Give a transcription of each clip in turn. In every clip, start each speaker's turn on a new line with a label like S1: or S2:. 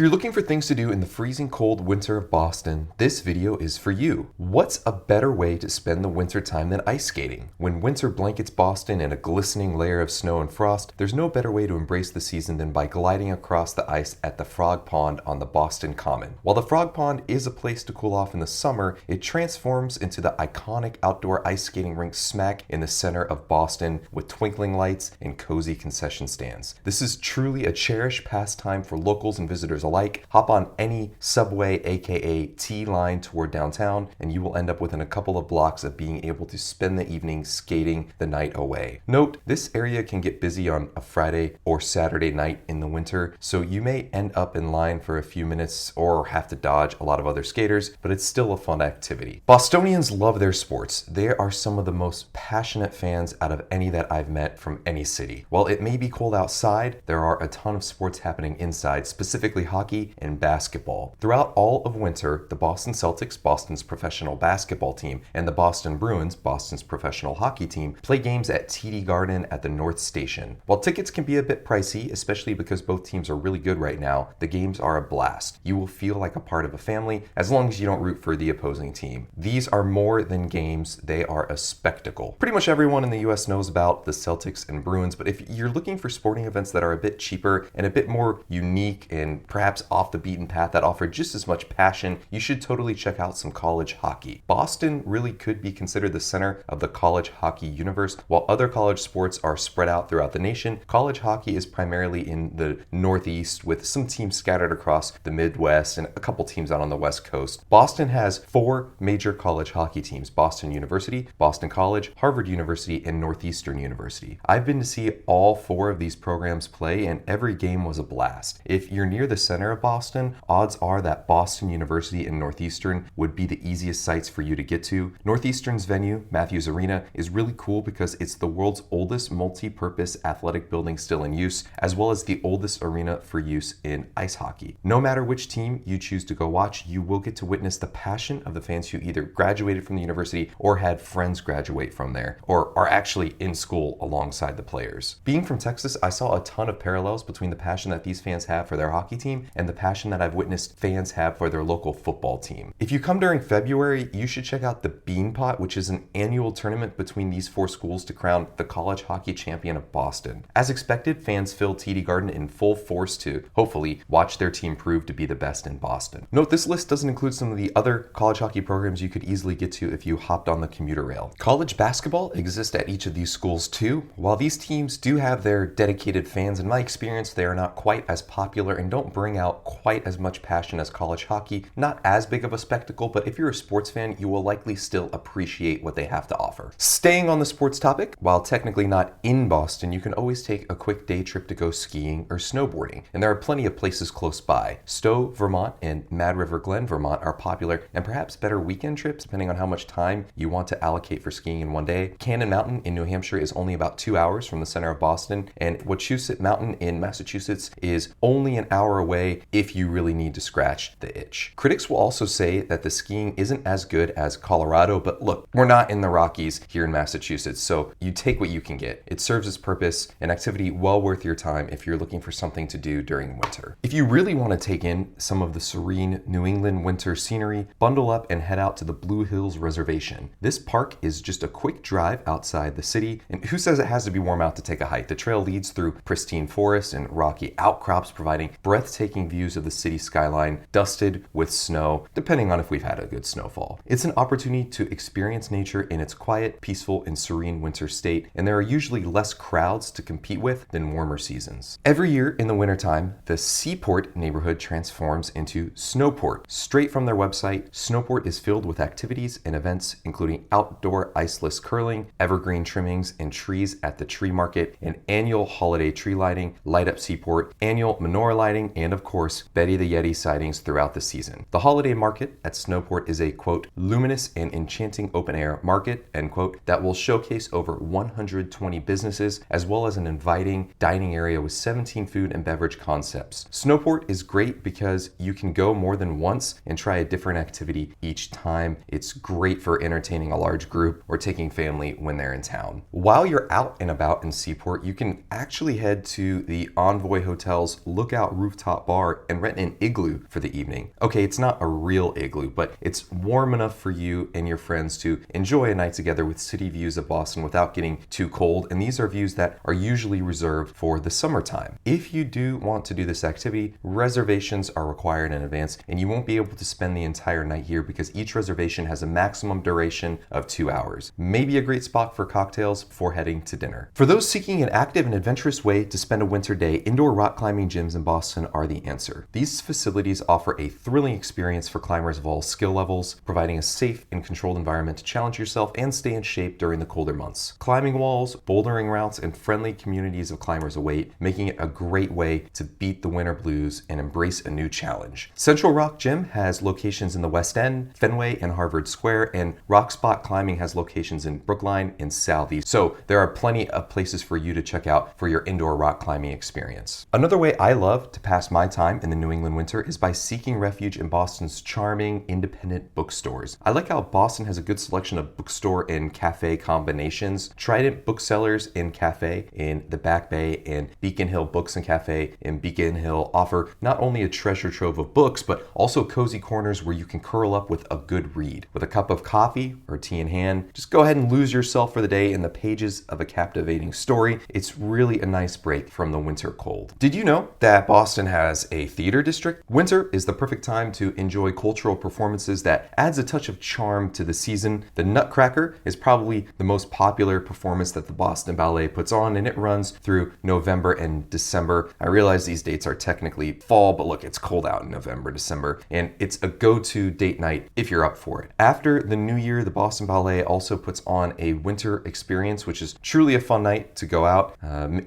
S1: you're looking for things to do in the freezing cold winter of Boston, this video is for you. What's a better way to spend the winter time than ice skating? When winter blankets Boston in a glistening layer of snow and frost, there's no better way to embrace the season than by gliding across the ice at the Frog Pond on the Boston Common. While the Frog Pond is a place to cool off in the summer, it transforms into the iconic outdoor ice skating rink smack in the center of Boston with twinkling lights and cozy concession stands. This is truly a cherished pastime for locals and visitors alike. Hop on any subway, aka T-line, toward downtown, and you will end up within a couple of blocks of being able to spend the evening skating the night away. Note, this area can get busy on a Friday or Saturday night in the winter, so you may end up in line for a few minutes or have to dodge a lot of other skaters, but it's still a fun activity. Bostonians love their sports. They are some of the most passionate fans out of any that I've met from any city. While it may be cold outside, there are a ton of sports happening inside, specifically hockey and basketball. Throughout all of winter, the Boston Celtics, Boston's professional basketball team, and the Boston Bruins, Boston's professional hockey team, play games at TD Garden at the North Station. While tickets can be a bit pricey, especially because both teams are really good right now, the games are a blast. You will feel like a part of a family as long as you don't root for the opposing team. These are more than games, they are a spectacle. Pretty much everyone in the US knows about the Celtics and Bruins, but if you're looking for sporting events that are a bit cheaper and a bit more unique and perhaps off the beaten path that offer just as much passion, you should totally check out some college hockey. Boston really could be considered the center of the college hockey universe. While other college sports are spread out throughout the nation, college hockey is primarily in the Northeast with some teams scattered across the Midwest and a couple teams out on the West Coast. Boston has 4 major college hockey teams: Boston University, Boston College, Harvard University, and Northeastern University. I've been to see all 4 of these programs play, and every game was a blast. If you're near the center of Boston, odds are that Boston University and Northeastern would be the easiest sites for you to get to. Northeastern's venue, Matthews Arena, is really cool because it's the world's oldest multi-purpose athletic building still in use, as well as the oldest arena for use in ice hockey. No matter which team you choose to go watch, you will get to witness the passion of the fans who either graduated from the university or had friends graduate from there, or are actually in school alongside the players. Being from Texas, I saw a ton of parallels between the passion that these fans have for their hockey team and the passion that I've witnessed fans have for their local football team. If you come during February, you should check out the Bean Pot, which is an annual tournament between these 4 schools to crown the college hockey champion of Boston. As expected, fans filled TD Garden in full force to hopefully watch their team prove to be the best in Boston. Note, this list doesn't include some of the other college hockey programs you could easily get to if you hopped on the commuter rail. College basketball exists at each of these schools too. While these teams do have their dedicated fans, in my experience, they are not quite as popular and don't bring out quite as much passion as college hockey. Not as big of a spectacle, but if you're a sports fan, you will likely still appreciate what they have to offer. Staying on the sports topic, while technically not in Boston, you can always take a quick day trip to go skiing or snowboarding, and there are plenty of places close by. Stowe, Vermont, and Mad River Glen, Vermont are popular and perhaps better weekend trips depending on how much time you want to allocate for skiing in one day. Cannon Mountain in New Hampshire is only about 2 hours from the center of Boston, and Wachusett Mountain in Massachusetts is only an hour away if you really need to scratch the itch. Critics will also say that the skiing isn't as good as Colorado, but look, we're not in the Rockies here in Massachusetts, so you take what you can get. It serves its purpose, an activity well worth your time if you're looking for something to do during winter. If you really want to take in some of the serene New England winter scenery, bundle up and head out to the Blue Hills Reservation. This park is just a quick drive outside the city, and who says it has to be warm out to take a hike? The trail leads through pristine forest and rocky outcrops, providing breathtaking views of the city skyline, dusted with snow, depending on if we've had a good snowfall. It's an opportunity to experience nature in its quiet, peaceful, and serene winter state, and there are usually less crowds to compete with than warmer seasons. Every year in the wintertime, the Seaport neighborhood transforms into Snowport. Straight from their website, Snowport is filled with activities and events including outdoor iceless curling, evergreen trimmings and trees at the tree market, an annual holiday tree lighting, Light Up Seaport, annual menorah lighting, and of course, Betty the Yeti sightings throughout the season. The holiday market at Snowport is a, quote, luminous and enchanting open-air market, end quote, that will showcase over 120 businesses, as well as an inviting dining area with 17 food and beverage concepts. Snowport is great because you can go more than once and try a different activity each time. It's great for entertaining a large group or taking family when they're in town. While you're out and about in Seaport, you can actually head to the Envoy Hotel's Lookout Rooftop bar and rent an igloo for the evening. Okay, it's not a real igloo, but it's warm enough for you and your friends to enjoy a night together with city views of Boston without getting too cold, and these are views that are usually reserved for the summertime. If you do want to do this activity, reservations are required in advance, and you won't be able to spend the entire night here because each reservation has a maximum duration of 2 hours. Maybe a great spot for cocktails before heading to dinner. For those seeking an active and adventurous way to spend a winter day, indoor rock climbing gyms in Boston are the answer. These facilities offer a thrilling experience for climbers of all skill levels, providing a safe and controlled environment to challenge yourself and stay in shape during the colder months. Climbing walls, bouldering routes, and friendly communities of climbers await, making it a great way to beat the winter blues and embrace a new challenge. Central Rock Gym has locations in the West End, Fenway, and Harvard Square, and Rock Spot Climbing has locations in Brookline and Southeast. So there are plenty of places for you to check out for your indoor rock climbing experience. Another way I love to pass my time in the New England winter is by seeking refuge in Boston's charming independent bookstores. I like how Boston has a good selection of bookstore and cafe combinations. Trident Booksellers and Cafe in the Back Bay and Beacon Hill Books and Cafe in Beacon Hill offer not only a treasure trove of books, but also cozy corners where you can curl up with a good read. With a cup of coffee or tea in hand, just go ahead and lose yourself for the day in the pages of a captivating story. It's really a nice break from the winter cold. Did you know that Boston has a theater district? Winter is the perfect time to enjoy cultural performances that adds a touch of charm to the season. The Nutcracker is probably the most popular performance that the Boston Ballet puts on, and it runs through November and December. I realize these dates are technically fall, but look, it's cold out in November, December, and it's a go-to date night if you're up for it. After the new year, the Boston Ballet also puts on a winter experience, which is truly a fun night to go out.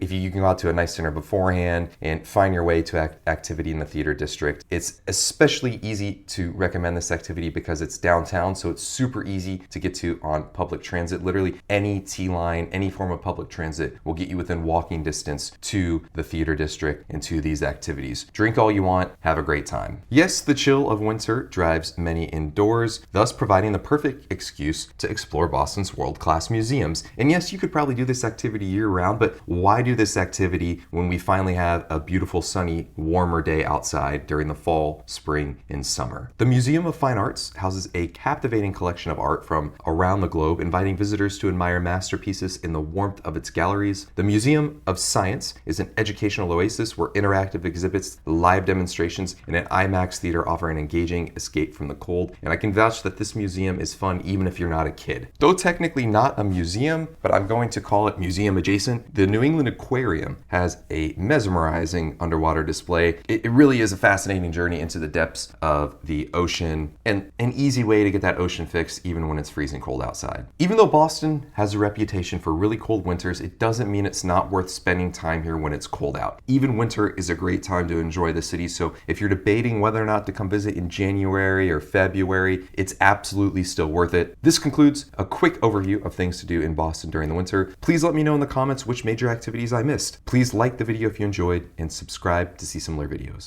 S1: If you can go out to a nice dinner beforehand and find your way to activity in the theater district. It's especially easy to recommend this activity because it's downtown, so it's super easy to get to on public transit. Literally any T-line, any form of public transit will get you within walking distance to the theater district and to these activities. Drink all you want, have a great time. Yes, the chill of winter drives many indoors, thus providing the perfect excuse to explore Boston's world-class museums. And yes, you could probably do this activity year-round, but why do this activity when we finally have a beautiful, sunny, warmer day outside during the fall, spring, and summer? The Museum of Fine Arts houses a captivating collection of art from around the globe, inviting visitors to admire masterpieces in the warmth of its galleries. The Museum of Science is an educational oasis where interactive exhibits, live demonstrations, and an IMAX theater offer an engaging escape from the cold. And I can vouch that this museum is fun even if you're not a kid. Though technically not a museum, but I'm going to call it museum adjacent, the New England Aquarium has a mesmerizing underwater display. It really is a fascinating journey into the depths of the ocean and an easy way to get that ocean fix even when it's freezing cold outside. Even though Boston has a reputation for really cold winters, it doesn't mean it's not worth spending time here when it's cold out. Even winter is a great time to enjoy the city, so if you're debating whether or not to come visit in January or February, it's absolutely still worth it. This concludes a quick overview of things to do in Boston during the winter. Please let me know in the comments which major activities I missed. Please like the video if you enjoyed and subscribe to see similar videos.